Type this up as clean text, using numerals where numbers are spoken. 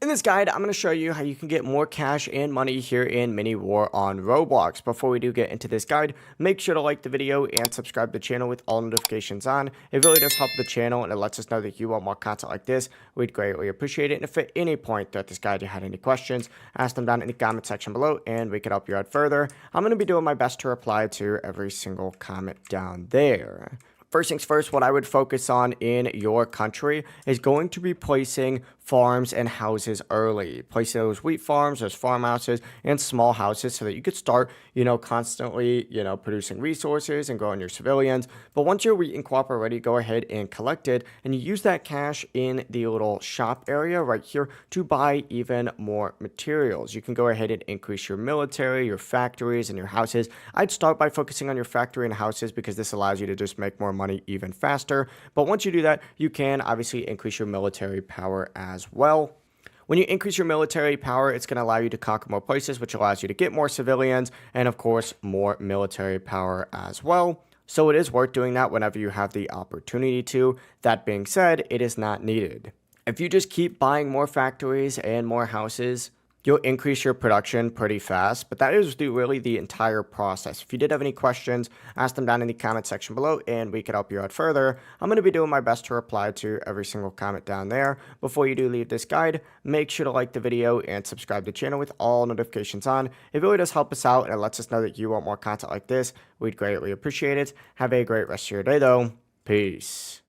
In this guide, I'm going to show you how you can get more cash and money here in Mini War on Roblox. Before we do get into this guide, make sure to like the video and subscribe to the channel with all notifications on. It really does help the channel and it lets us know that you want more content like this. We'd greatly appreciate it. And if at any point throughout this guide you had any questions, ask them down in the comment section below and we can help you out further. I'm going to be doing my best to reply to every single comment down there. First things first, what I would focus on in your country is going to be placing farms and houses early. Place those wheat farms, those farmhouses, and small houses so that you could start, constantly, producing resources and growing your civilians. But once your wheat and crop are ready, go ahead and collect it. And you use that cash in the little shop area right here to buy even more materials. You can go ahead and increase your military, your factories, and your houses. I'd start by focusing on your factory and houses because this allows you to just make more money even faster. But once you do that, you can obviously increase your military power as well. When you increase your military power, it's going to allow you to conquer more places, which allows you to get more civilians and, of course, more military power as well. So it is worth doing that whenever you have the opportunity to. That being said, it is not needed. If you just keep buying more factories and more houses, you'll increase your production pretty fast, but that is really the entire process. If you did have any questions, ask them down in the comment section below and we could help you out further. I'm going to be doing my best to reply to every single comment down there. Before you do leave this guide, make sure to like the video and subscribe to the channel with all notifications on. It really does help us out and it lets us know that you want more content like this. We'd greatly appreciate it. Have a great rest of your day though. Peace.